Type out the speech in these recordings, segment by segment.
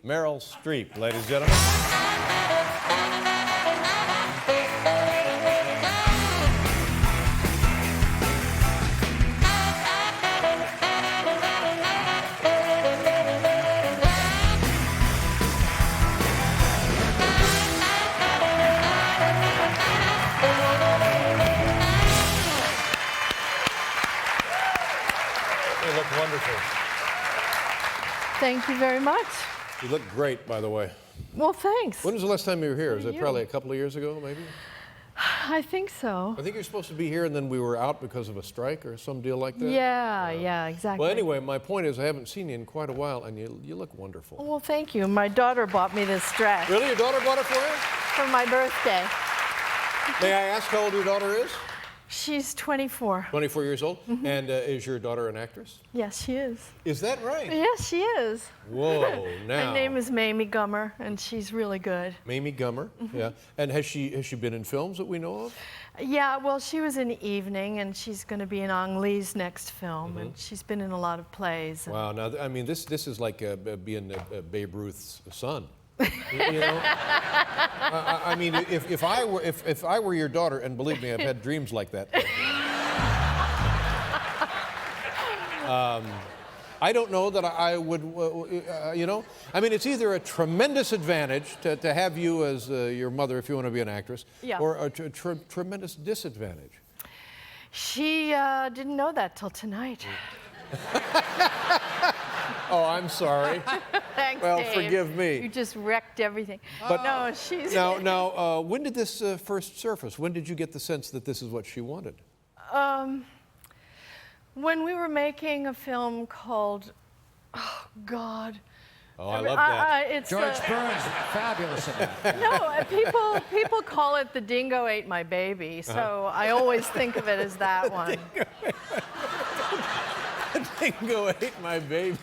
Meryl Streep, ladies and gentlemen. You look wonderful. Thank you very much. You look great, by the way. Well, thanks. When was the last time you were here? Was it probably a couple of years ago, maybe? I think so. I think you're supposed to be here, and then we were out because of a strike or some deal like that. Yeah, exactly. Well, anyway, my point is I haven't seen you in quite a while, and you look wonderful. Well, thank you. My daughter bought me this dress Really? Your daughter bought it for you? for my birthday. May I ask how old your daughter is? She's 24. 24 years old? And is your daughter an actress? Yes, she is. Is that right? Yes, she is. Whoa, now. Her name is Mamie Gummer, and she's really good. Mamie Gummer, yeah. And has she been in films that we know of? Yeah, well, she was in Evening, and she's going to be in Ang Lee's next film, and she's been in a lot of plays. Wow, now, I mean, this is like being Babe Ruth's son. You know? I mean, if I were your daughter, and believe me, I've had dreams like that. I don't know that I would, you know? I mean, it's either a tremendous advantage to have you as your mother if you want to be an actress, or a tremendous disadvantage. She didn't know that till tonight. Oh, I'm sorry. Thanks, well, Dave. forgive me. You just wrecked everything. But no, she's... Now, when did this first surface? When did you get the sense that this is what she wanted? When we were making a film called, oh, God. Oh, I love that. It's George Burns, fabulous in that. No, people call it The Dingo Ate My Baby, so I always think of it as that one. The Dingo Ate My Baby.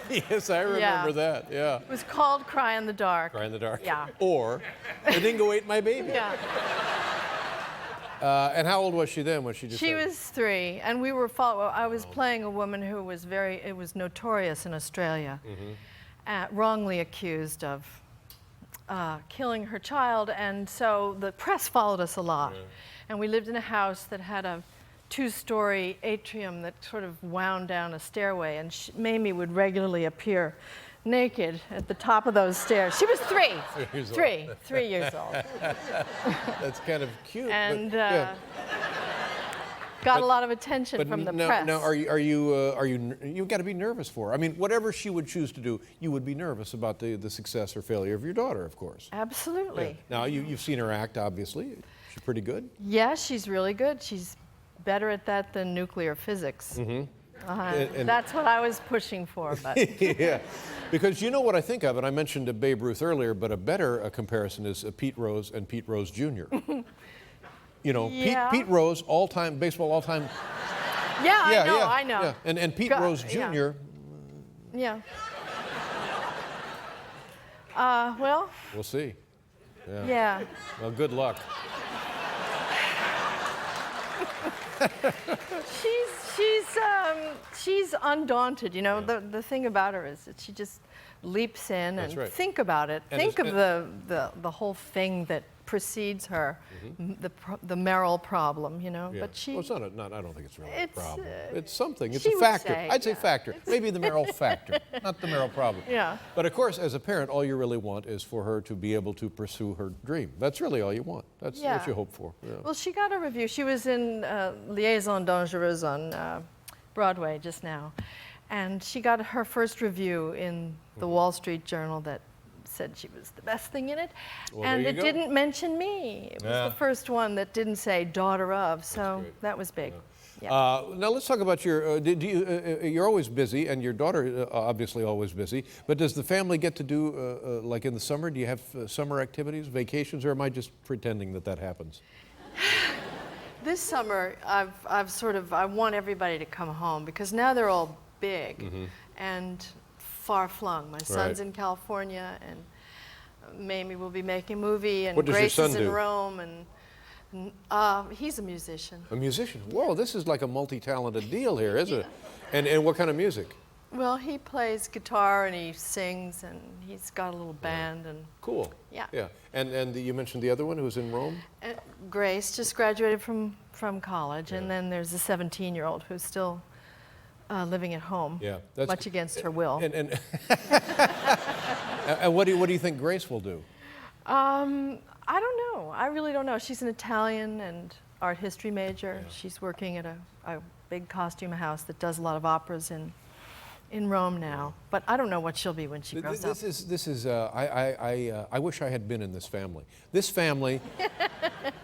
Yes, I remember that, yeah. It was called Cry in the Dark. Cry in the Dark. Yeah. Or The Dingo Ate My Baby. Yeah. And how old was she then when she just She was 3, and we were I was playing a woman who was it was notorious in Australia, wrongly accused of killing her child, and so the press followed us a lot. And we lived in a house that had a 2-story atrium that sort of wound down a stairway, and Mamie would regularly appear naked at the top of those stairs. She was 3. 3 years old. That's kind of cute. And got a lot of attention from the press. Now, you've got to be nervous for her. I mean, whatever she would choose to do, you would be nervous about the success or failure of your daughter, of course. Absolutely. Yeah. Now, you've seen her act, obviously. She's pretty good. Yeah, she's really good. She's better at that than nuclear physics. And that's what I was pushing for. But. Yeah, because you know what I think of, and I mentioned Babe Ruth earlier, but a better comparison is Pete Rose and Pete Rose Jr. You know, Pete Rose, all-time, baseball all-time. Yeah, I know. Yeah. And Pete Rose Jr. Yeah. Well. We'll see. Yeah. Well, good luck. She's undaunted, you know. The thing about her is that she just leaps in and think about it. Think of the whole thing that precedes her, the Meryl problem, you know. Yeah. But she. Well, it's not. I don't think it's really a problem. It's something. It's she a factor. would say, I'd say factor. Maybe the Meryl factor, not the Meryl problem. Yeah. But of course, as a parent, all you really want is for her to be able to pursue her dream. That's really all you want. That's what you hope for. Yeah. Well, she got a review. She was in Liaison Dangereuse on Broadway just now, and she got her first review in the Wall Street Journal that said she was the best thing in it, and it didn't mention me. It was the first one that didn't say daughter of, so that was big. Yeah. Now let's talk about your. You're always busy, and your daughter obviously always busy. But does the family get to do like in the summer? Do you have summer activities, vacations, or am I just pretending that happens? This summer, I want everybody to come home because now they're all big and far flung. My son's in California, and Mamie will be making a movie, and Grace is in Rome, and he's a musician. A musician? Whoa, this is like a multi-talented deal here, isn't it? And what kind of music? Well, he plays guitar and he sings and he's got a little band and Cool. Yeah. Yeah. And you mentioned the other one who was in Rome? Grace just graduated from college, and then there's a 17-year-old who's still living at home, Yeah. much against her will. And and what do you think Grace will do? I don't know. I really don't know. She's an Italian and art history major. Yeah. She's working at a big costume house that does a lot of operas in Rome now. But I don't know what she'll be when she grows up. This is I wish I had been in this family. This family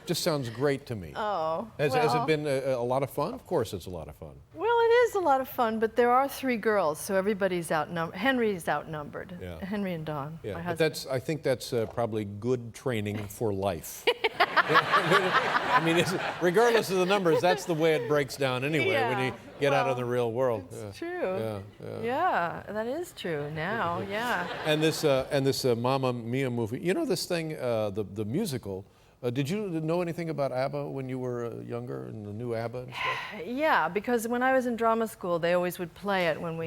just sounds great to me. Oh, Has well, it been a lot of fun? Of course it's a lot of fun. Well, it is a lot of fun, but there are 3 girls, so everybody's outnumbered. Henry's outnumbered. Yeah. Henry and Dawn, my Yeah, but husband. I think that's probably good training for life. I mean, regardless of the numbers, that's the way it breaks down anyway when you get out in the real world. It's true. Yeah. Yeah, that is true now, yeah. And this Mamma Mia movie, you know this thing, the musical. Did you know anything about ABBA when you were younger, and the new ABBA and stuff? Yeah, because when I was in drama school, they always would play it when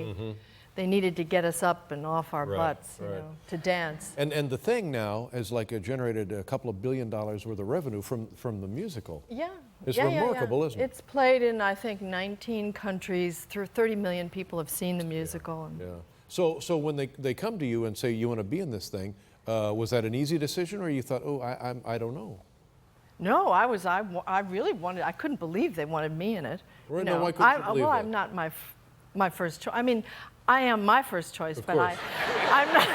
they needed to get us up and off our butts, you know, to dance. And the thing now has generated a couple of $1 billion worth of revenue from the musical. Yeah. It's yeah, remarkable, yeah. isn't it? It's played in, I think, 19 countries. 30 million people have seen the musical. And Yeah. So when they come to you and say you want to be in this thing, was that an easy decision, or you thought, oh, I don't know? No, I really wanted. I couldn't believe they wanted me in it. Right, You no, know, why couldn't you believe well, that? I'm not my first choice. I mean, I am my first choice, Of but course. I'm not.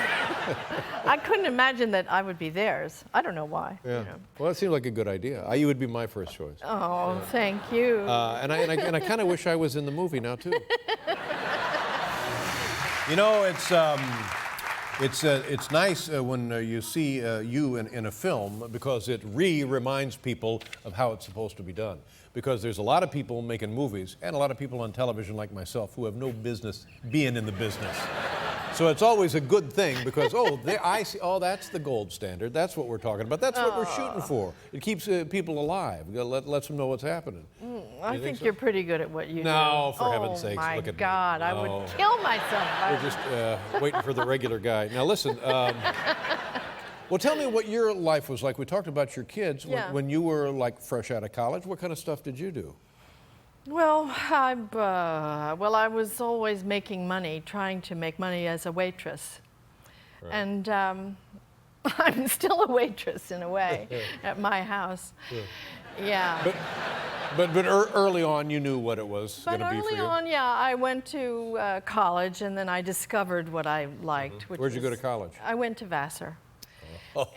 I couldn't imagine that I would be theirs. I don't know why. Yeah. You know. Well, that seemed like a good idea. You would be my first choice. Oh, thank you. And I kind of wish I was in the movie now too. You know, it's nice when you see you in a film, Because it reminds people of how it's supposed to be done. Because there's a lot of people making movies and a lot of people on television like myself who have no business being in the business. So it's always a good thing because, I see, that's the gold standard. That's what we're talking about. That's what we're shooting for. It keeps people alive. Lets them know what's happening. I think think so? you're pretty good at what you do. No, for heaven's sakes, my look at me. God, I No. would kill myself. We're just waiting for the regular guy. Now listen, well, tell me what your life was like. We talked about your kids Yeah. when you were fresh out of college. What kind of stuff did you do? Well, I was always making money, trying to make money as a waitress. Right. And I'm still a waitress in a way at my house. Yeah. But early on, you knew what it was going But to be for early you. on, yeah, I went to college and then I discovered what I liked. Which Where'd you go was- to college? I went to Vassar. What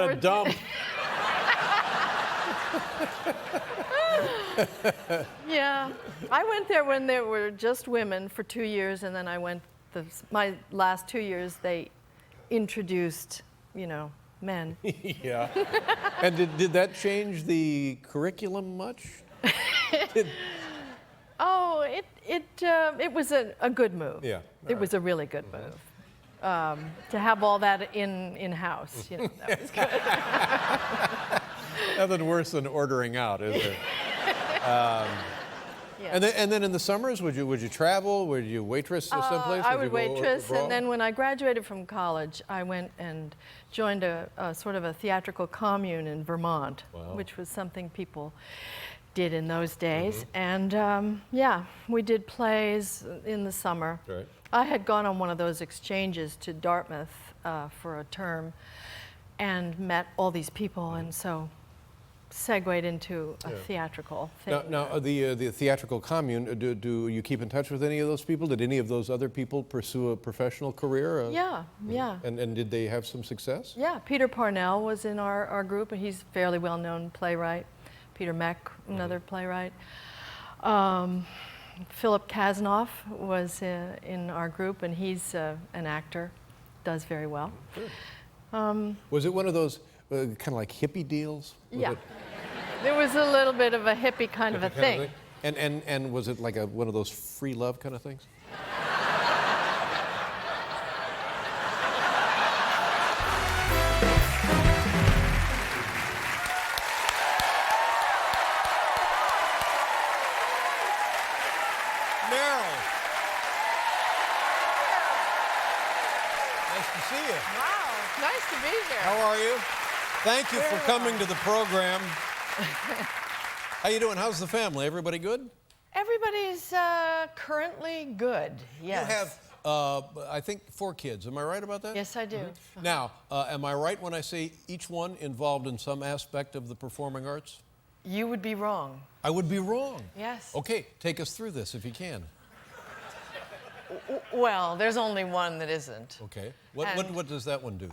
a dump! Yeah, I went there when there were just women for 2 years, and then I went. My last 2 years, they introduced, men. Yeah. And did that change the curriculum much? Oh, it was a good move. Yeah. It was a really good move. To have all that in house, that was good. Nothing worse than ordering out, is there? Yes. And then in the summers, would you travel? Would you waitress someplace? I you would go waitress, abroad? and then when I graduated from college, I went and joined a sort of a theatrical commune in Vermont, Wow. which was something people did in those days. Mm-hmm. And we did plays in the summer. Right. I had gone on one of those exchanges to Dartmouth for a term and met all these people, and so segued into a theatrical thing. Now the theatrical commune, do you keep in touch with any of those people? Did any of those other people pursue a professional career? Yeah. And did they have some success? Yeah, Peter Parnell was in our group, and he's a fairly well-known playwright. Peter Meck, another playwright. Philip Kasnoff was in our group, and he's an actor, does very well. Was it one of those kind of like hippie deals? Was Yeah, it there was a little bit of a hippie kind of a kind of thing. And was it like one of those free love kind of things? to see you. Wow, nice to be here. How are you? Thank you for Very coming well. to the program. How you doing? How's the family? Everybody good? Everybody's currently good, yes. You have, I think, 4 kids. Am I right about that? Yes, I do. Now, am I right when I say each one involved in some aspect of the performing arts? You would be wrong. I would be wrong. Yes. Okay, take us through this if you can. Well, there's only one that isn't. Okay. And- What does that one do?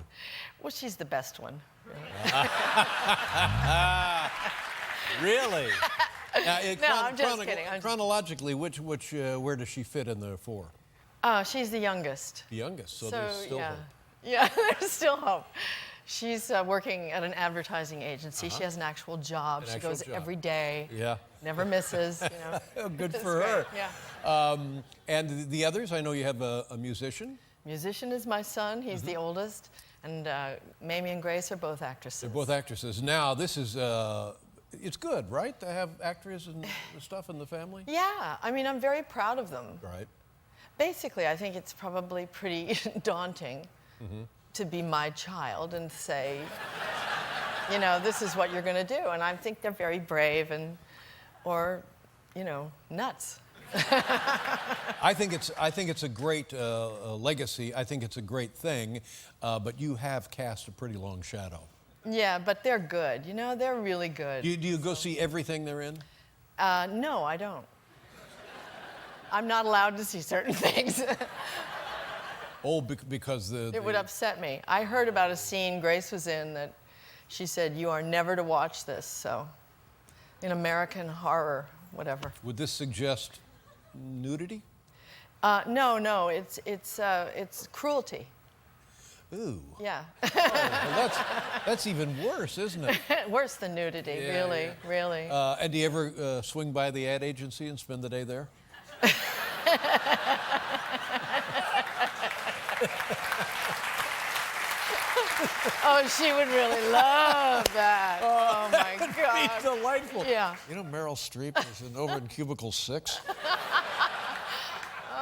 Well, she's the best one. Really? Now, I'm just kidding. Chronologically, where does she fit in the 4? She's the youngest. The youngest, so there's still yeah. hope. Yeah, there's still hope. She's working at an advertising agency. She has an actual job. An She actual goes job. every day. Yeah. Never misses, you know. Oh, good It's for great, her. Yeah. And the others, I know you have a musician. Musician is my son. He's the oldest. And Mamie and Grace are both actresses. They're both actresses. Now, this is, it's good, right, to have actors and stuff in the family? Yeah, I mean, I'm very proud of them. Right. Basically, I think it's probably pretty daunting to be my child and say, you know, this is what you're going to do. And I think they're very brave or, you know, nuts. I think it's a great legacy. I think it's a great thing, but you have cast a pretty long shadow. Yeah, but they're good. You know, they're really good. Do you go see everything they're in? No, I don't. I'm not allowed to see certain things. Oh, because It would upset me. I heard about a scene Grace was in that she said, you are never to watch this, so in American horror, whatever. Would this suggest nudity? No, it's cruelty. Ooh. Yeah. Well, that's even worse, isn't it? Worse than nudity, Yeah, really, yeah. really. And do you ever swing by the ad agency and spend the day there? Oh, she would really love that. Oh my That'd God. be delightful. Yeah. You know, Meryl Streep is over in cubicle 6.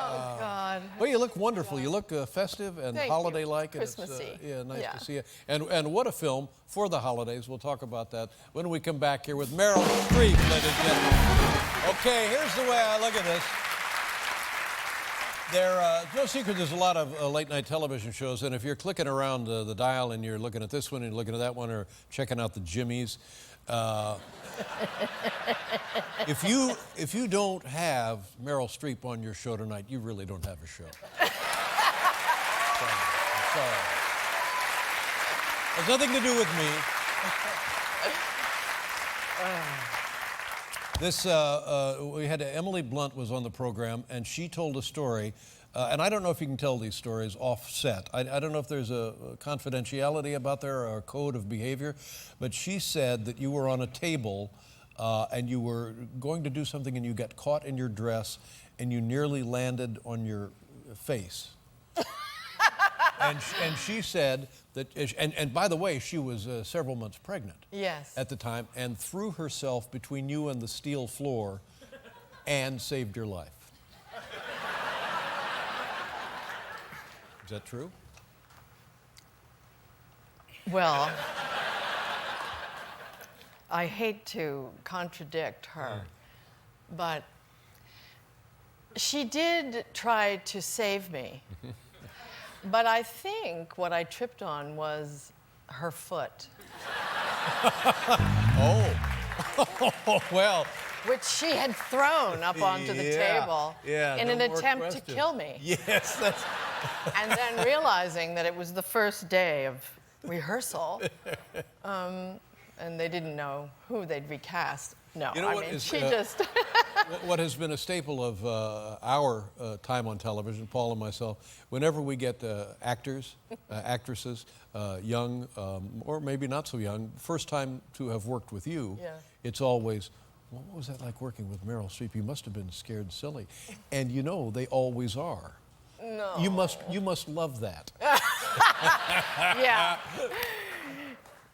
Oh God. Well, you look wonderful. You look festive and Thank you. holiday-like. And it's, Christmassy. yeah, nice Yeah. to see you. And what a film for the holidays. We'll talk about that when we come back here with Meryl Streep, ladies and gentlemen. Okay, here's the way I look at this. It's no secret there's a lot of late-night television shows, and if you're clicking around the dial and you're looking at this one and you're looking at that one or checking out the Jimmys, if you don't have Meryl Streep on your show tonight, you really don't have a show. Sorry. Has nothing to do with me. We had Emily Blunt was on the program, and she told a story, and I don't know if you can tell these stories off-set. I don't know if there's a confidentiality about there or a code of behavior, but she said that you were on a table and you were going to do something and you got caught in your dress and you nearly landed on your face. And she said that, and by the way, she was several months pregnant. Yes. At the time, and threw herself between you and the steel floor and saved your life. Is that true? Well, I hate to contradict her, but she did try to save me. But I think what I tripped on was her foot. Oh, well. Which she had thrown up onto the table in an attempt to kill me. Yes, that's... And then realizing that it was the first day of rehearsal, and they didn't know who they'd recast. No, You know I what mean, is, she just... What has been a staple of our time on television, Paul and myself, whenever we get actors, actresses, young, or maybe not so young, first time to have worked with you, it's always, what was that like working with Meryl Streep? You must have been scared silly. And you know, they always are. No. You must love that. Yeah.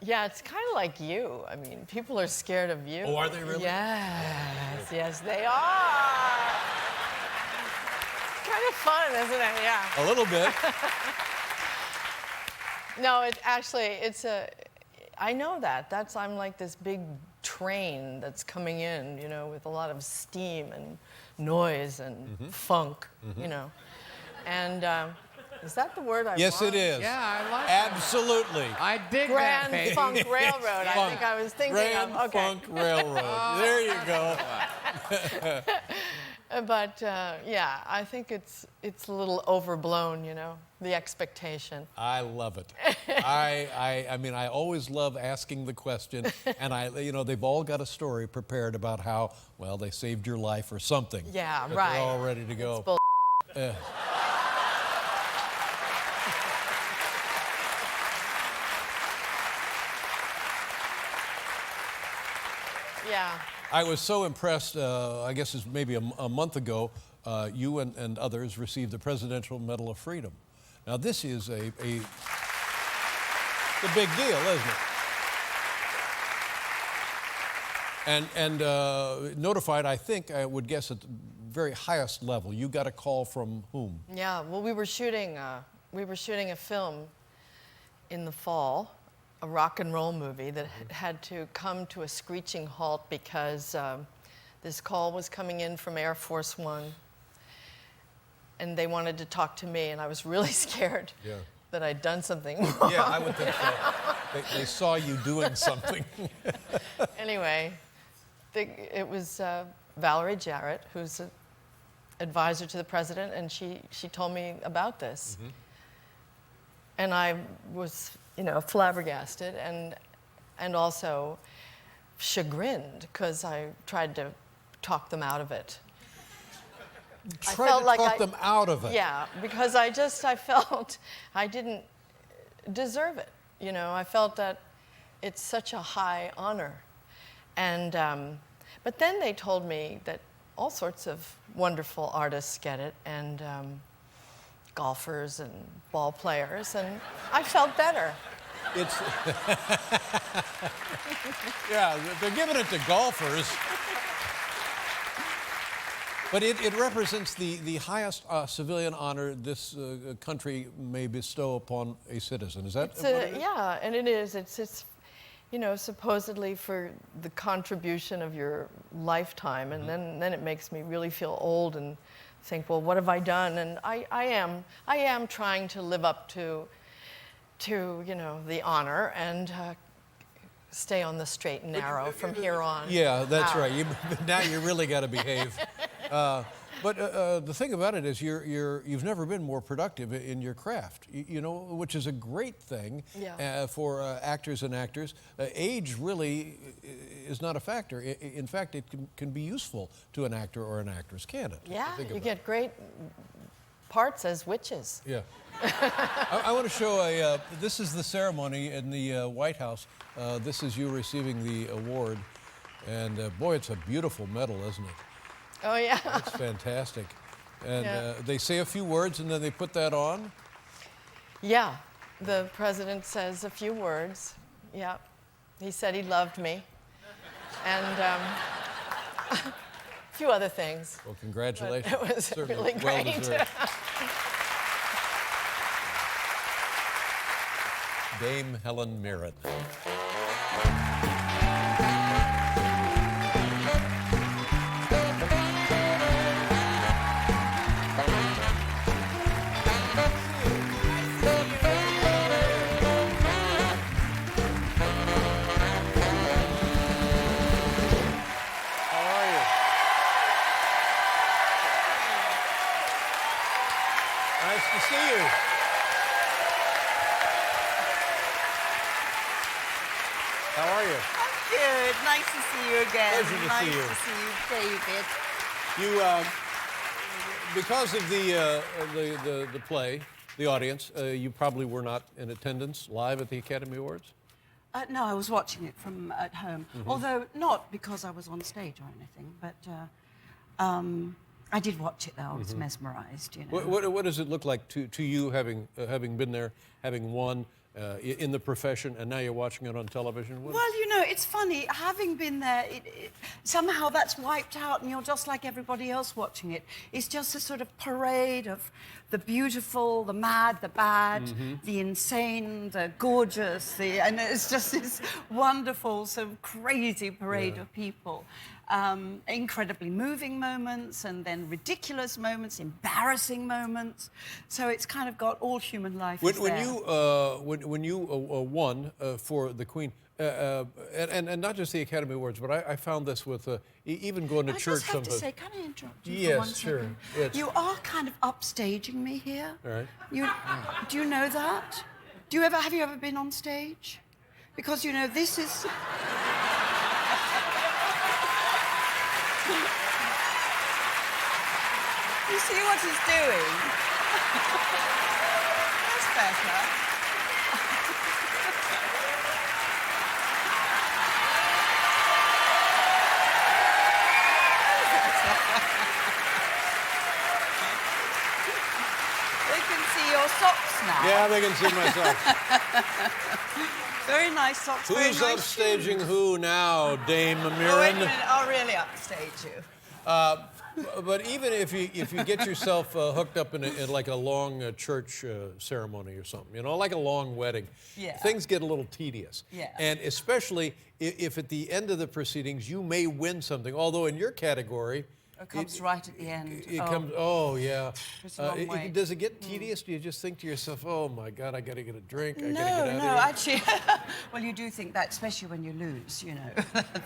Yeah, it's kind of like you. I mean, people are scared of you. Oh, are they really? Yes, yes, they are. Kind of fun, isn't it? Yeah. A little bit. No, I know that. I'm like this big train that's coming in, you know, with a lot of steam and noise and funk, you know. And is that the word I Yes, want? it is. Yeah, I like that. Absolutely. I dig that, Grand baby. Funk Railroad, I think I was thinking Grand of. Okay. Funk Railroad. There you go. But yeah, I think it's a little overblown, you know, the expectation. I love it. I mean, I always love asking the question, and they've all got a story prepared about how, well, they saved your life or something. Yeah, that right. They're all ready to go. It's bull- Yeah. I was so impressed, I guess it's maybe a month ago, you and others received the Presidential Medal of Freedom. Now, this is a big deal, isn't it? And notified, I think, I would guess at the very highest level. You got a call from whom? Yeah, well, we were shooting a film in the fall, a rock and roll movie that had to come to a screeching halt because this call was coming in from Air Force One, and they wanted to talk to me, and I was really scared that I'd done something wrong. Yeah, I would think so. They saw you doing something. Anyway, it was Valerie Jarrett, who's an advisor to the president, and she told me about this. And I was, you know, flabbergasted and also chagrined because I tried to talk them out of it. Try to talk them out of it. Yeah, because I felt I didn't deserve it. You know, I felt that it's such a high honor. And, but then they told me that all sorts of wonderful artists get it, and golfers and ball players, and I felt better. It's yeah, they're giving it to golfers. But it represents the highest civilian honor this country may bestow upon a citizen. Is that what it is? Yeah, and it is. It's you know, supposedly for the contribution of your lifetime, and then it makes me really feel old and think, well, what have I done? And I am trying to live up to you know, the honor and stay on the straight and narrow from here on. Yeah, that's out. right. Now you really got to behave. But the thing about it is you've never been more productive in your craft, you know, which is a great thing for actors and actors. Age really is not a factor. In fact, it can be useful to an actor or an actress, can it? Yeah, you get great parts as witches. Yeah. I want to show this is the ceremony in the White House. This is you receiving the award. And boy, it's a beautiful medal, isn't it? Oh, yeah. It's fantastic. And they say a few words and then they put that on? Yeah, the president says a few words. Yeah, he said he loved me. And a few other things. Well, congratulations. But it was Certainly really great. well-deserved. Dame Helen Mirren. Nice to see you. How are you? I'm good. Nice to see you again. Pleasure to nice see you. to see you, David. You, because of the play, the audience, you probably were not in attendance live at the Academy Awards? No, I was watching it from at home. Although not because I was on stage or anything, but I did watch it though. I was mesmerized, you know. What does it look like to you, having been there, having won in the profession, and now you're watching it on television? Well, you know, it's funny, having been there, somehow that's wiped out and you're just like everybody else watching it. It's just a sort of parade of the beautiful, the mad, the bad, the insane, the gorgeous, and it's just this wonderful, sort of crazy parade of people. Incredibly moving moments, and then ridiculous moments, embarrassing moments. So it's kind of got all human life. When you won for the Queen, and not just the Academy Awards, but I found this with even going to I church just have to sometimes. say, can I interrupt you Yes, for 1 sure. second? Yes. You are kind of upstaging me here. All right. Do you know that? Have you ever been on stage? Because, you know, this is... You see what he's doing? That's better. They can see your socks now. Yeah, they can see my socks. Very nice socks. very Who's nice upstaging shoes. who now, Dame Oh, wait a Mirren? minute, I'll really upstage you. But even if you get yourself hooked up in like a long church ceremony or something, you know, like a long wedding, Yeah. things get a little tedious. Yeah. And especially if at the end of the proceedings you may win something, although in your category, It comes right at the end. it comes. Oh yeah. It's a long way. Does it get tedious? Do you just think to yourself, "Oh my God, I got to get a drink. I got to No, get out no, of here." actually, well, you do think that, especially when you lose, you know.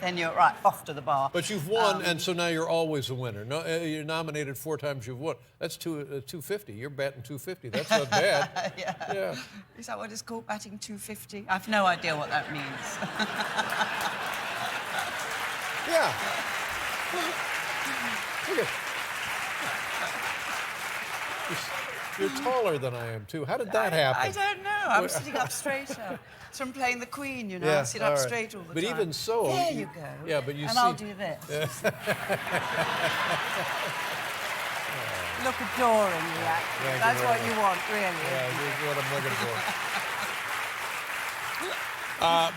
Then you're right, off to the bar. But you've won, and so now you're always a winner. No, you're nominated 4 times. You've won. That's 250. You're batting 250. That's not bad. Yeah. Is that what it's called, batting 250? I've no idea what that means. Yeah. Look at. You're taller than I am too. How did that happen? I don't know. I'm sitting up straighter. It's from playing the Queen, you know. I sit all up right. straight all the But time. even so, There you go. Yeah, but you and see. I'll do this. Look adoring, you actually. Thank you That's very what much. you want, really. Yeah, this is what I'm looking for.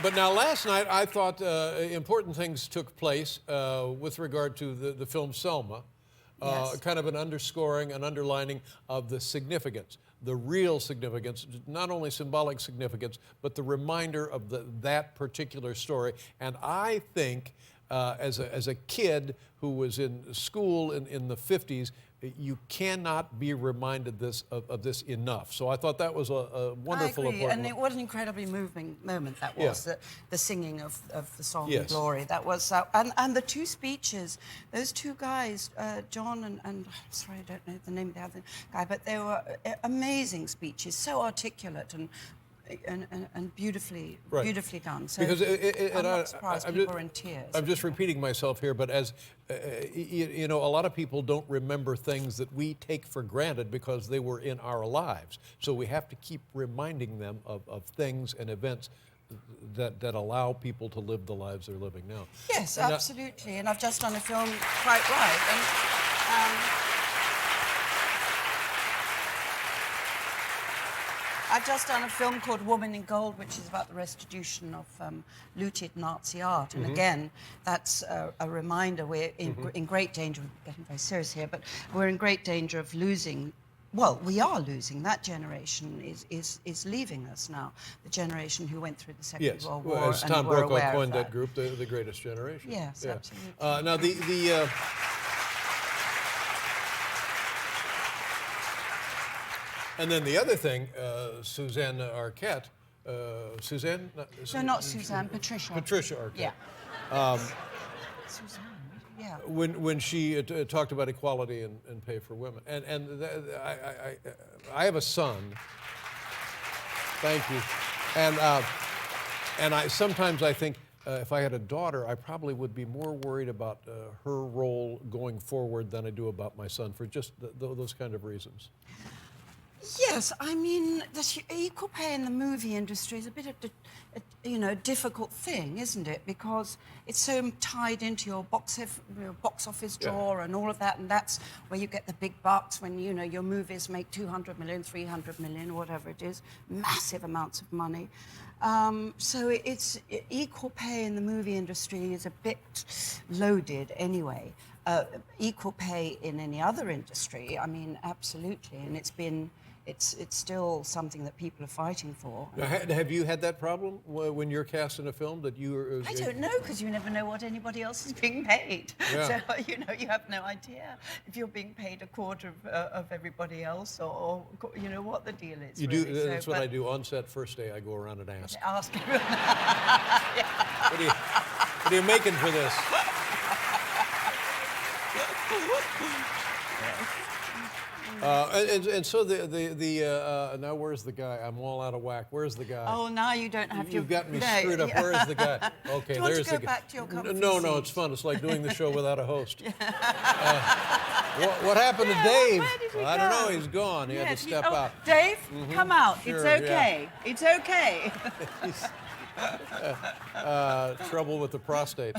But now, last night, I thought important things took place with regard to the film Selma. Yes. Kind of an underscoring, an underlining of the significance, the real significance, not only symbolic significance, but the reminder of that particular story. And I think, as a kid who was in school in the 50s, you cannot be reminded of this enough. So I thought that was a wonderful, I agree, important and what an incredibly moving moment that was, the singing of the song Yes. Glory. That was, and the 2 speeches, those 2 guys, John and sorry, I don't know the name of the other guy, but they were amazing speeches, so articulate and beautifully, Right. beautifully done. So Because I'm not surprised people are in tears. I'm just repeating myself here, but as you know, a lot of people don't remember things that we take for granted because they were in our lives. So we have to keep reminding them of things and events that allow people to live the lives they're living now. Yes, And, absolutely. And I've just done a film quite right. And, I've just done a film called Woman in Gold, which is about the restitution of looted Nazi art. And again, that's a reminder we're in great danger of getting very serious here, but we're in great danger of losing. Well, we are losing. That generation is leaving us now. The generation who went through the Second Yes, World well, War as and Tom were Brokaw aware coined of that group, the Greatest Generation. Yes, absolutely. Now and then the other thing, Suzanne Arquette, Suzanne? No, not Suzanne, Patricia. Patricia Arquette. Yeah. Suzanne, yeah. When she talked about equality and pay for women, I have a son. Thank you, and sometimes I think if I had a daughter, I probably would be more worried about her role going forward than I do about my son for just those kind of reasons. Yes, I mean, the equal pay in the movie industry is a bit of a difficult thing, isn't it? Because it's so tied into your box office draw and all of that, and that's where you get the big bucks when, you know, your movies make 200 million, 300 million, whatever it is, massive amounts of money. So it's equal pay in the movie industry is a bit loaded anyway. equal pay in any other industry. I mean, absolutely, and it's still something that people are fighting for. Now, have you had that problem when you're cast in a film that you are? I don't know, because you never know what anybody else is being paid. Yeah. So, you know, you have no idea if you're being paid a quarter of everybody else, or you know, what the deal is. You really. do. That's what I do on set. First day, I go around and ask. Ask everyone. What are you making for this? And so now where's the guy? I'm all out of whack. Where's the guy? Oh, now you don't have You've got me no, screwed up. yeah. Where is the guy? Okay, Do you want there's to go the guy. back to your comfy No, seat? it's fun. It's like doing the show without a host. What happened to Dave? Where did he I don't go? know. He's gone. He had to Yes, step oh, out. Dave, come out. Sure, it's yeah. okay. It's okay. Trouble with the prostate.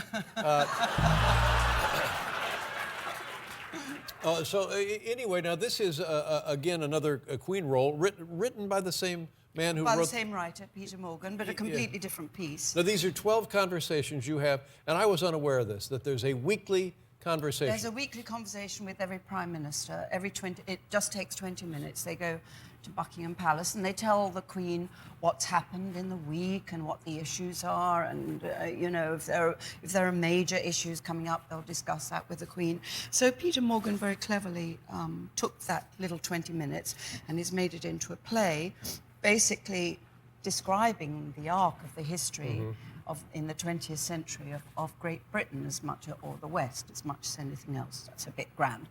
Anyway, now this is again another Queen role written by the same man who By wrote. the same writer, Peter Morgan, but a completely different piece. Now these are 12 conversations you have, and I was unaware of this, that there's a weekly conversation. There's a weekly conversation with every Prime Minister. It just takes 20 minutes. They go to Buckingham Palace and they tell the Queen what's happened in the week and what the issues are, and you know, if there are major issues coming up, they'll discuss that with the Queen. So Peter Morgan very cleverly took that little 20 minutes and has made it into a play, basically describing the arc of the history in the 20th century of Great Britain as much, or the West, as much as anything else. That's a bit grand,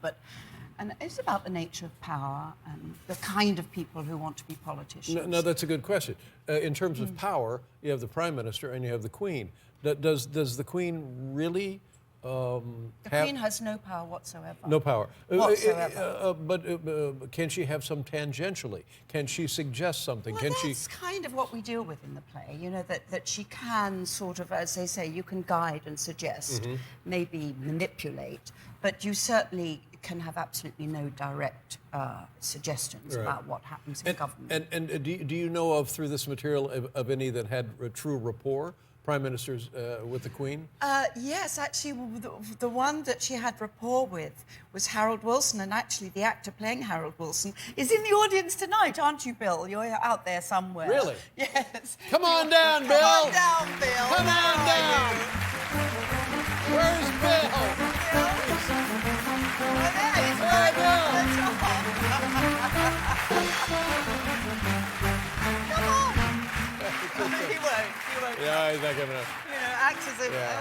and it's about the nature of power and the kind of people who want to be politicians. No, that's a good question. In terms of power, you have the Prime Minister and you have the Queen. Does the Queen really The Queen has no power whatsoever. No power. Whatsoever. But can she have some tangentially? Can she suggest something? Well, Can that's kind of what we deal with in the play, you know, that she can sort of, as they say, you can guide and suggest, maybe manipulate, but you certainly can have absolutely no direct suggestions about what happens in government. And do you know of, through this material, of any that had a true rapport? Prime Ministers with the Queen? Yes, actually, the one that she had rapport with was Harold Wilson, and actually the actor playing Harold Wilson is in the audience tonight, aren't you, Bill? You're out there somewhere. Really? Yes. Come on down, Bill! Come on down, Bill! Come on down! Where's Bill? Hi, Bill! Come on! He won't. Yeah, he's not coming up. You know,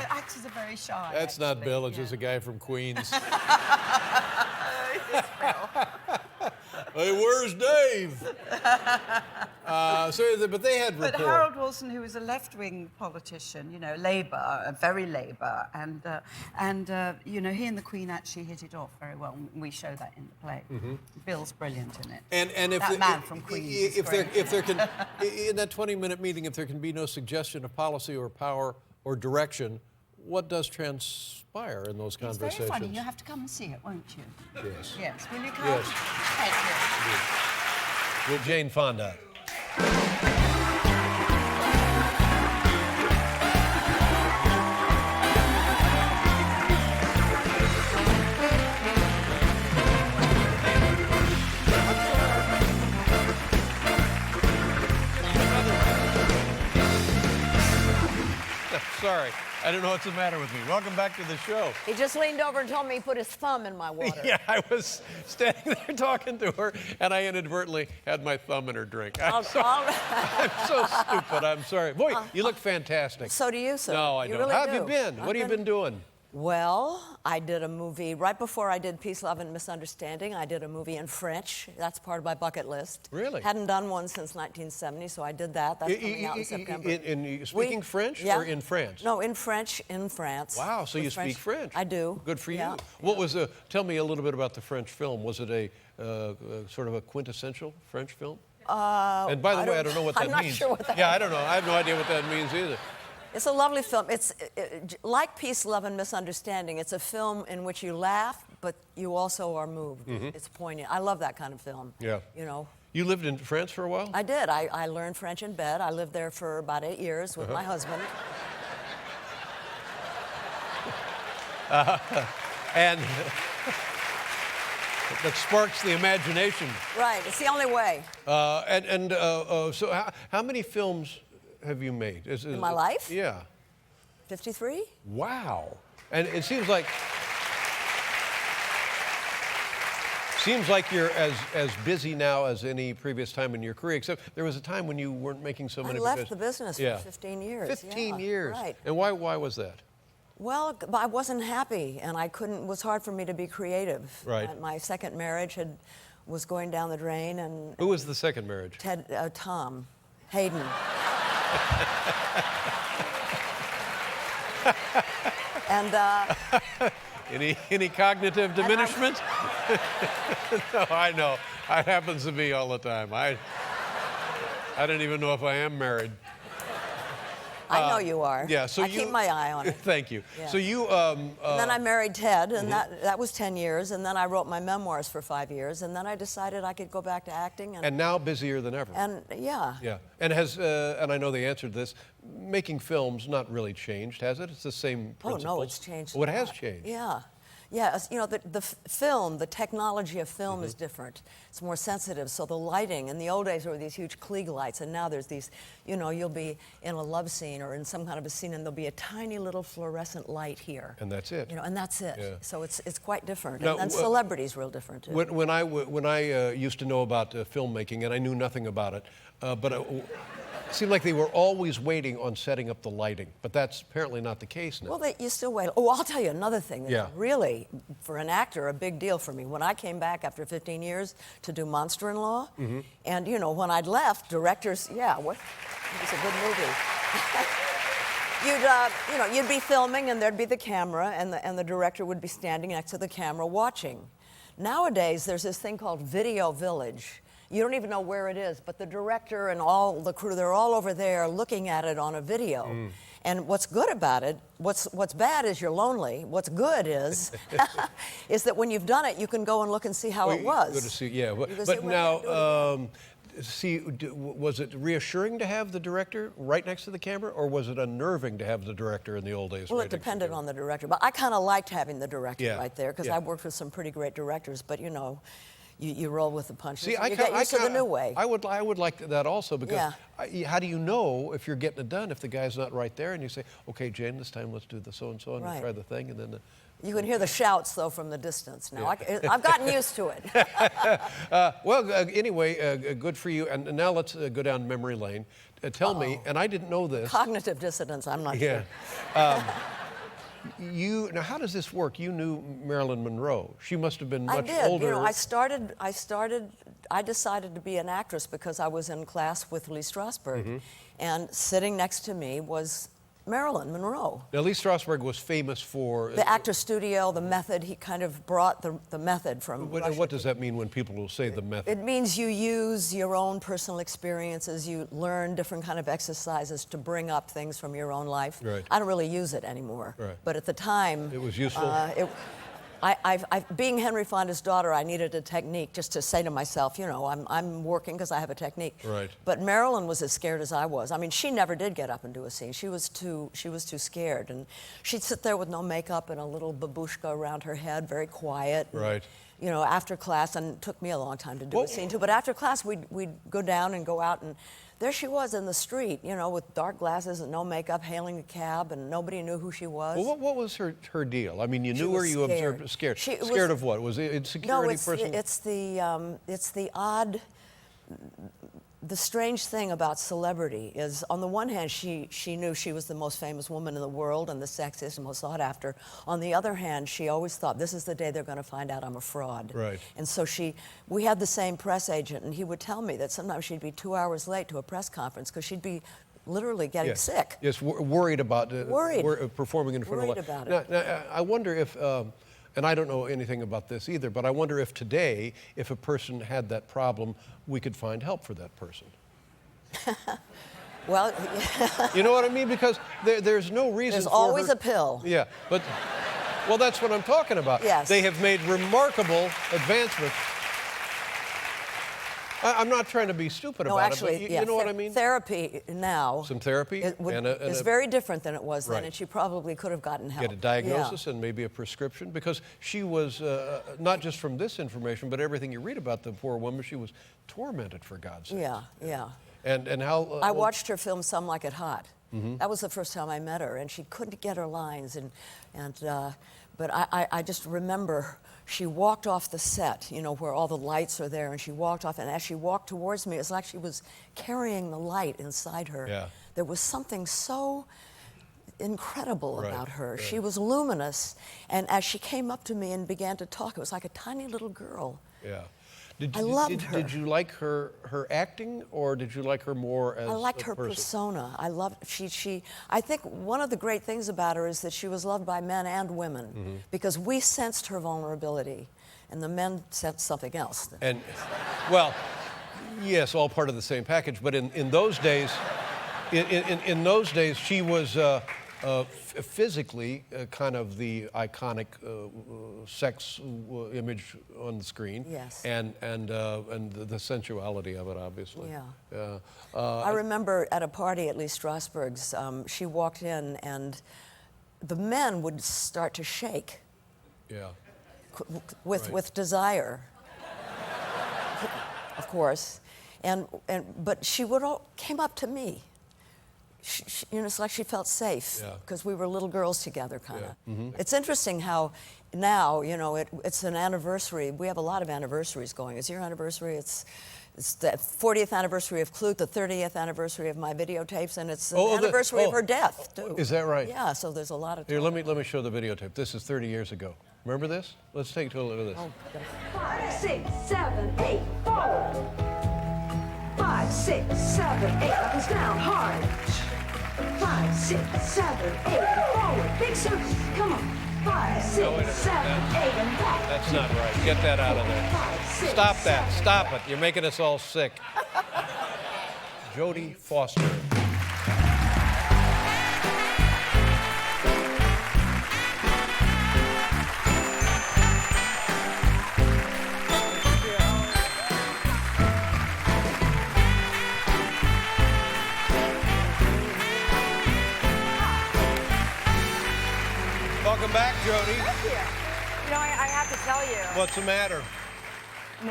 actors are very shy. That's not actually. Bill, it's just a guy from Queens. Hey, where's Dave? But they had rapport. But Harold Wilson, who was a left-wing politician, you know, Labour, very Labour, and you know, he and the Queen actually hit it off very well. We show that in the play. Bill's brilliant in it. And if that man from Queens. if there can, in that 20-minute meeting, if there can be no suggestion of policy or power or direction, what does transpire in those It's conversations? very funny. You have to come and see it, won't you? Yes. Yes. Will you come? Yes. Thank you. With Jane Fonda. Sorry, I don't know what's the matter with me. Welcome back to the show. He just leaned over and told me he put his thumb in my water. Yeah, I was standing there talking to her, and I inadvertently had my thumb in her drink. I'm so stupid. I'm sorry. Boy, you look fantastic. So do you, sir. No, I You don't. really How have do. you been? What have you been doing? Well, I did a movie right before I did Peace, Love, and Misunderstanding. I did a movie in French. That's part of my bucket list. Really? Hadn't done one since 1970, so I did that. That's coming out in September. In speaking French or in France? No, in French, in France. Wow, so With you speak French. I do. Good for Yeah. you. What was tell me a little bit about the French film. Was it a sort of a quintessential French film? And by the way, I don't know what that I'm not means. sure what that I don't know. I have no idea what that means either. It's a lovely film. It's like Peace, Love, and Misunderstanding. It's a film in which you laugh, but you also are moved. It's poignant. I love that kind of film. Yeah. You know. You lived in France for a while? I did. I learned French in bed. I lived there for about 8 years with my husband. And that sparks the imagination. Right, it's the only way. So how many films have you made? In my life? Yeah. 53? Wow. And it seems like you're as busy now as any previous time in your career, except there was a time when you weren't making so many. I left the business Yeah. for 15 years. 15 yeah, years. Right. And why was that? Well, I wasn't happy, and I couldn't. It was hard for me to be creative. Right. My second marriage was going down the drain, and Who was the second marriage? Tom Hayden. And Any cognitive diminishment? No, I know. It happens to me all the time. I don't even know if I am married. I know you are. Yeah, so I keep my eye on it. Thank you. Yeah. So you. And then I married Ted, and that was 10 years. And then I wrote my memoirs for 5 years. And then I decided I could go back to acting. And now busier than ever. And yeah. Yeah. And and I know the answer to this, making films not really changed, has it? It's the same Oh, principles. no, it's changed. Oh, it a has lot. changed. Yeah. Yeah, you know, the film, the technology of film is different. It's more sensitive. So the lighting, in the old days there were these huge Klieg lights, and now there's these, you know, you'll be in a love scene or in some kind of a scene, and there'll be a tiny little fluorescent light here. And that's it. You know, and that's it. Yeah. So it's quite different. Now, and celebrity's real different, too. When I used to know about filmmaking, and I knew nothing about it, but it seemed like they were always waiting on setting up the lighting. But that's apparently not the case now. Well, you still wait. Oh, I'll tell you another thing that's Yeah. really, for an actor, a big deal for me. When I came back after 15 years to do Monster-in-Law, and, you know, when I'd left, directors, it was a good movie. You'd be filming, and there'd be the camera, and the director would be standing next to the camera watching. Nowadays, there's this thing called Video Village. You don't even know where it is, but the director and all the crew, they're all over there looking at it on a video. And what's good about it, what's bad is you're lonely. What's good is that when you've done it, you can go and look and see how it was. Good to see, yeah. You can But say, "Well, now, was it reassuring to have the director right next to the camera, or was it unnerving to have the director in the old days? Well, right it next to the depended camera? on the director. But I kind of liked having the director Yeah, right there because yeah. I worked with some pretty great directors. But, you know, you roll with the punches. See, and you get used to the new way. I would like that also, because Yeah. how do you know if you're getting it done if the guy's not right there and you say, okay, Jane, this time let's do the so-and-so and Right. try the thing, and then You can hear the shouts, though, from the distance now. I've gotten used to it. Anyway, good for you. And now let's go down memory lane. Tell me, and I didn't know this. Cognitive dissonance, I'm not Yeah. sure. Now, how does this work? You knew Marilyn Monroe. She must have been I much did. older. You know, I decided to be an actress because I was in class with Lee Strasberg. And sitting next to me was Marilyn Monroe. Now, Lee Strasberg was famous for... The actor studio, the method, he kind of brought the method from Russia. What does that mean when people will say the method? It means you use your own personal experiences, you learn different kind of exercises to bring up things from your own life. Right. I don't really use it anymore. Right. But at the time... It was useful? Being Henry Fonda's daughter, I needed a technique just to say to myself, you know, I'm working because I have a technique. Right. But Marilyn was as scared as I was. I mean, she never did get up and do a scene. She was too scared. And she'd sit there with no makeup and a little babushka around her head, very quiet. And, Right. you know, after class, and it took me a long time to do a scene too, but after class, we'd go down and go out, and there she was in the street, you know, with dark glasses and no makeup, hailing a cab, and nobody knew who she was. Well, what was her deal? I mean, you She knew her, was you scared. observed, scared. She was- Scared of what? Was it insecurity? No, it's the odd, the strange thing about celebrity is, on the one hand, she knew she was the most famous woman in the world and the sexiest and most sought after. On the other hand, she always thought, this is the day they're going to find out I'm a fraud. Right. And so we had the same press agent, and he would tell me that sometimes she'd be 2 hours late to a press conference because she'd be literally getting sick. Yes, worried about performing in front Worried of... about it. Now, I wonder if, and I don't know anything about this either, but I wonder if today, if a person had that problem, we could find help for that person. Well, You know what I mean? Because there's no reason there's for always her... a pill. Yeah, but... Well, that's what I'm talking about. Yes. They have made remarkable advancements. I'm not trying to be stupid No, about actually, it, but yeah, you know what I mean? Therapy now. Some therapy is very different than it was then, Right. and she probably could have gotten help. Get a diagnosis and maybe a prescription, because she was, not just from this information, but everything you read about the poor woman, she was tormented, for God's sake. Yeah, yeah. And how... I watched her film Some Like It Hot. Mm-hmm. That was the first time I met her, and she couldn't get her lines. But I just remember she walked off the set, you know, where all the lights are there, and she walked off, and as she walked towards me, it's like she was carrying the light inside her. Yeah. There was something so incredible Right, about her. right. She was luminous, and as she came up to me and began to talk, it was like a tiny little girl. Yeah. I loved her. Did you like her acting, or did you like her more as I liked a her person? persona. I loved I think one of the great things about her is that she was loved by men and women because we sensed her vulnerability, and the men sensed something else. And, well, yes, all part of the same package. But in those days, in those days, she was physically kind of the iconic sex image on the screen. Yes. And the sensuality of it, obviously. Yeah. I remember at a party at Lee Strasberg's, she walked in and the men would start to shake Yeah. with desire, of course, but she came up to me. You know, it's like she felt safe Yeah. because we were little girls together, kind of. It's interesting how now, you know, it's an anniversary. We have a lot of anniversaries going. It's your anniversary. It's the 40th anniversary of Clute, the 30th anniversary of my videotapes, and it's the anniversary of her death too. Is that right? Yeah. So there's a lot of. Here, let me show the videotape. This is 30 years ago. Remember this? Let's take a look at this. Oh, 5, 6, 7, 8, forward. 5, 6, 7, 8, knuckles down, hard. 5, 6, 7, 8, forward. Big circles, come on. 5, 6, 7, 8, and back. That's not right. Get that out of there. 5, 6, Stop that. 7, Stop it. You're making us all sick. Jodie Foster. Welcome back, Jodie. You know, I have to tell you. What's the matter?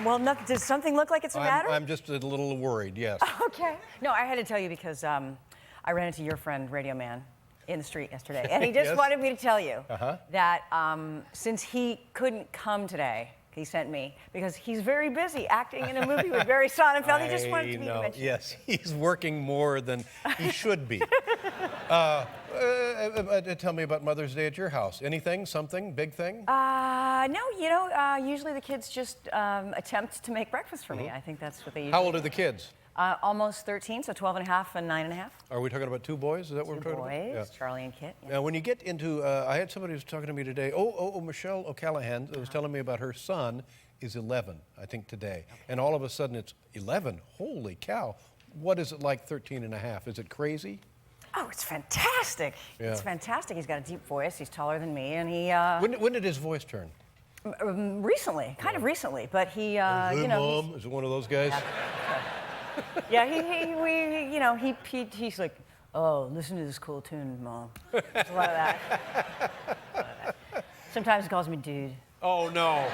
Well, does something look like it's a matter? I'm just a little worried, yes. Okay. No, I had to tell you because I ran into your friend Radio Man in the street yesterday, and he just Yes? wanted me to tell you Uh-huh. that since he couldn't come today, he sent me because he's very busy acting in a movie with Barry Sonnenfeld. He just wanted me to mention. Yes, he's working more than he should be. Tell me about Mother's Day at your house. Anything, something, big thing? No, you know, usually the kids just attempt to make breakfast for me. I think that's what they usually How old are the kids? Almost 13, so 12 and a half and 9 and a half. Are we talking about two boys? Is that what we're talking Boys, about? Charlie and Kit. Yeah. Now, when you get into, I had somebody who was talking to me today. Michelle O'Callahan was telling me about her son is 11, I think today. And all of a sudden it's 11. Holy cow. What is it like 13 and a half? Is it crazy? Oh, it's fantastic. Yeah. It's fantastic. He's got a deep voice. He's taller than me, and he When did his voice turn? recently, kind of recently, but he, Hey, you know, Mom, is it one of those guys? yeah, he's like, oh, listen to this cool tune, Mom. There's a lot of that. Sometimes he calls me dude. Oh, no.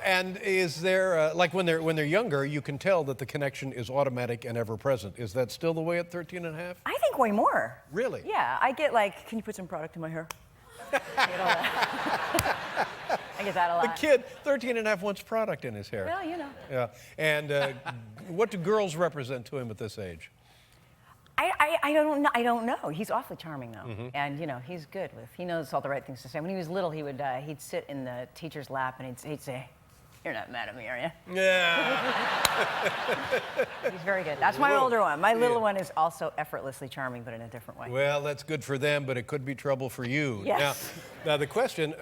And is there, like when they're younger, you can tell that the connection is automatic and ever present. Is that still the way at 13 and a half? I think way more. Really? Yeah, I get like, can you put some product in my hair? I get all that. I get that a The lot. kid, 13 and a half, wants product in his hair. Well, you know. Yeah. And what do girls represent to him at this age? I don't know. He's awfully charming though, Mm-hmm. and you know he's good with. He knows all the right things to say. When he was little, he'd sit in the teacher's lap and he'd say, "You're not mad at me, are you?" Yeah. He's very good. That's my older one. My little one is also effortlessly charming, but in a different way. Well, that's good for them, but it could be trouble for you. Yes. Now the question,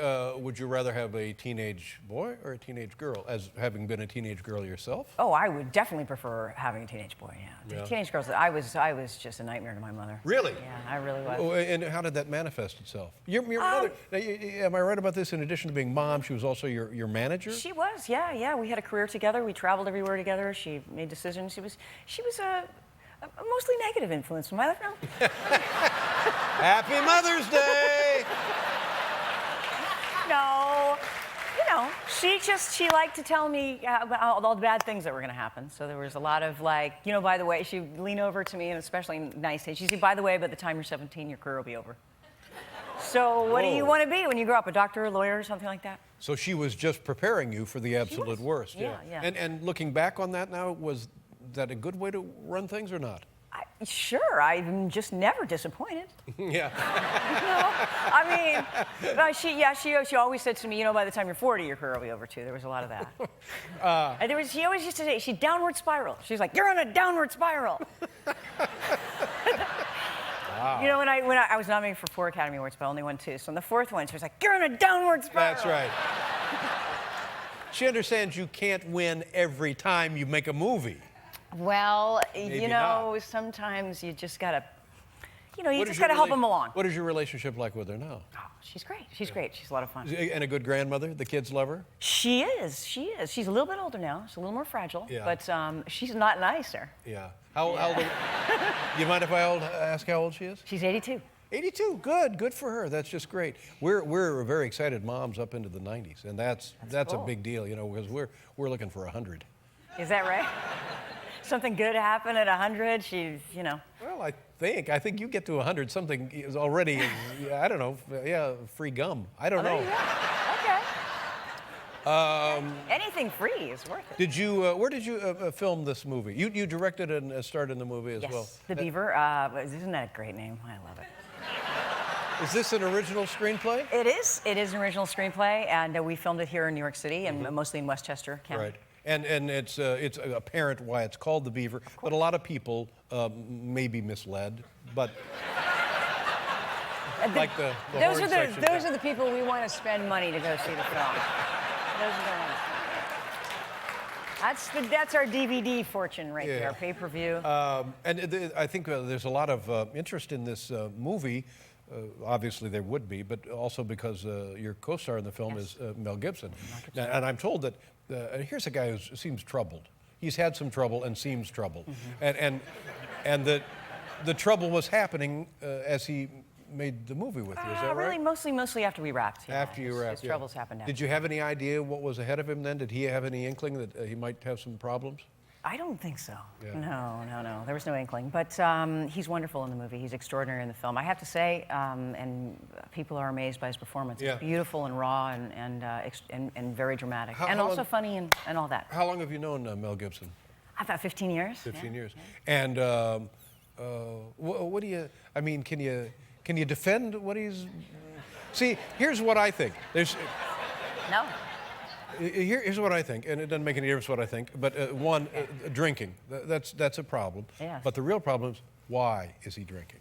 would you rather have a teenage boy or a teenage girl, as having been a teenage girl yourself? Oh, I would definitely prefer having a teenage boy. Yeah. Yeah. Teenage girls. I was just a nightmare to my mother. Really? Yeah, I really was. Oh, and how did that manifest itself? Your mother, now, am I right about this? In addition to being mom, she was also your manager? She was, Yeah. We had a career together. We traveled everywhere together. She made decisions. She was a mostly negative influence in my life now. Happy Mother's Day! No, she liked to tell me about all the bad things that were going to happen. So there was a lot of like, by the way, she'd lean over to me, and especially nice, she'd say, by the way, by the time you're 17, your career will be over. So what do you want to be when you grow up? A doctor, a lawyer, or something like that? So she was just preparing you for the absolute worst. Yeah. And looking back on that now, was that a good way to run things or not? Sure, I'm just never disappointed. Yeah. I mean, she always said to me, by the time you're 40, your career will be over too. There was a lot of that. And she always used to say, she downward spiral. She's like, you're on a downward spiral. Wow. When I was nominated for 4 Academy Awards, but I only won 2. So on the 4th one, she was like, you're on a downward spiral. That's right. She understands you can't win every time you make a movie. Well, Maybe not. sometimes you just gotta, you just gotta help them along. What is your relationship like with her now? Oh, she's great. She's great. She's a lot of fun. And a good grandmother? The kids love her? She is. She's a little bit older now. She's a little more fragile. Yeah. But she's not nicer. Yeah. How old? You mind if I ask how old she is? She's 82. 82. Good for her. That's just great. We're very excited moms up into the 90s, and that's cool. a big deal, because we're looking for 100. Is that right? Something good happened at 100. She's, Well, I think you get to 100, something is already, I don't know, free gum. I don't know. Okay. Anything free is worth it. Did you? Where did you film this movie? You directed and starred in the movie as well. The Beaver. Isn't that a great name? I love it. Is this an original screenplay? It is. It is an original screenplay, and we filmed it here in New York City, and mostly in Westchester County. Right. And it's apparent why it's called The Beaver, but a lot of people may be misled. But like the those horn are section. those are the people we want to spend money to go see the film. Those are the ones. That's our DVD fortune right there, pay-per-view. I think there's a lot of interest in this movie. Obviously there would be, but also because your co-star in the film is Mel Gibson. And I'm told that here's a guy who seems troubled. He's had some trouble and seems troubled. And the trouble was happening as he made the movie with you, is that really, right? mostly after we wrapped. Yeah. After you wrapped, his troubles happened after. Did you have any idea what was ahead of him then? Did he have any inkling that he might have some problems? I don't think so. Yeah. No. There was no inkling. But he's wonderful in the movie. He's extraordinary in the film. I have to say, and people are amazed by his performance. Yeah. It's beautiful and raw and very dramatic. How also long- funny and all that. How long have you known Mel Gibson? About 15 years. 15 years. And what do you, I mean, can you defend what he's... See, here's what I think. No. Here's what I think, and it doesn't make any difference what I think, but drinking, that's a problem. Yes. But the real problem is, why is he drinking?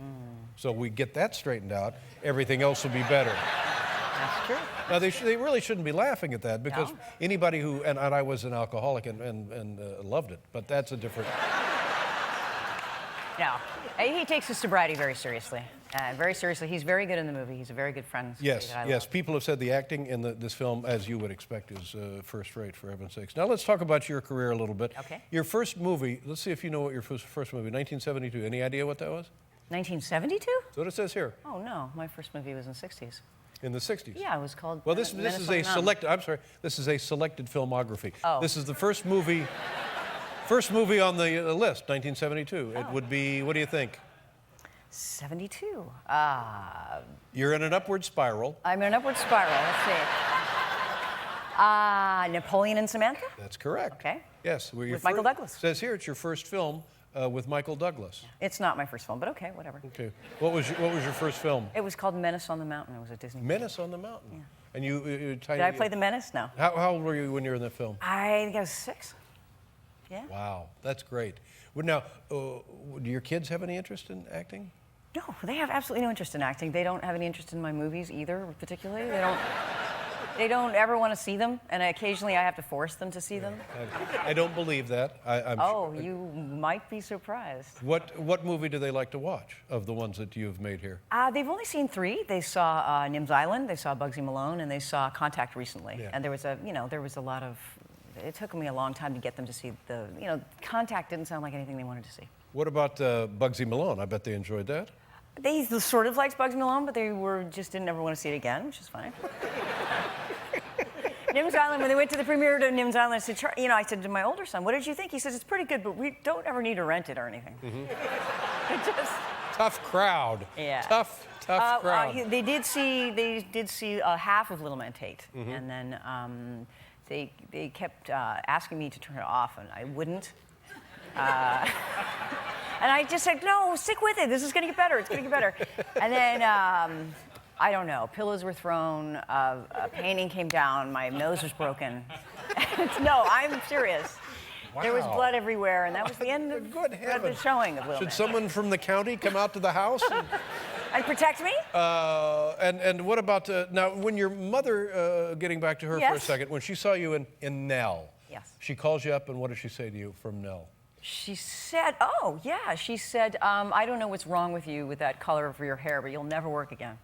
So we get that straightened out, everything else will be better. That's true. Now, they really shouldn't be laughing at that, because No. anybody who, and I was an alcoholic and loved it, but that's a different... No. He takes his sobriety very seriously. Very seriously. He's very good in the movie. He's a very good friend. Yes. People have said the acting in this film, as you would expect, is first rate, for heaven's sakes. Now let's talk about your career a little bit. Okay. Your first movie, let's see if you know what your first movie, 1972. Any idea what that was? 1972? That's what it says here. Oh, no. My first movie was in the 60s. In the 60s. Yeah, it was called... Well, this is a selected. I'm sorry. This is a selected filmography. Oh. This is the first movie on the list, 1972. It would be. What do you think? 72. You're in an upward spiral. I'm in an upward spiral. Let's see. Napoleon and Samantha? That's correct. Okay. Yes. With Michael Douglas. Says here it's your first film with Michael Douglas. It's not my first film, but okay, whatever. Okay. What was your first film? It was called Menace on the Mountain. It was a Disney movie. Menace on the Mountain. Yeah. And you Did I play the Menace? No. How old were you when you were in that film? I think I was 6. Yeah. Wow, that's great. Well, now, do your kids have any interest in acting? No, they have absolutely no interest in acting. They don't have any interest in my movies either, particularly. They don't ever want to see them, and occasionally I have to force them to see them. I don't believe that. I'm You might be surprised. What movie do they like to watch of the ones that you've made here? They've only seen 3. They saw Nim's Island, they saw Bugsy Malone, and they saw Contact recently. Yeah. And there was a lot of it took me a long time to get them to see the, Contact didn't sound like anything they wanted to see. What about Bugsy Malone? I bet they enjoyed that. They sort of liked Bugsy Malone, but they didn't ever want to see it again, which is fine. Nims Island, when they went to the premiere to Nims Island, I said, I said to my older son, what did you think? He says, it's pretty good, but we don't ever need to rent it or anything. It just... Tough crowd. Yeah. Tough crowd. They did see half of Little Man Tate, and then they kept asking me to turn it off, and I wouldn't. And I just said, no, stick with it. This is going to get better. It's going to get better. And then, I don't know, pillows were thrown, a painting came down, my nose was broken. No, I'm serious. Wow. There was blood everywhere, and that was the end of Good the heavens. showing of Little Should Man. someone from the county come out to the house? And protect me? And what about, now, when your mother, getting back to her for a Yes. second, when she saw you in Nell, Yes. she calls you up, and what does she say to you from Nell? She said, I don't know what's wrong with you with that color of your hair, but you'll never work again.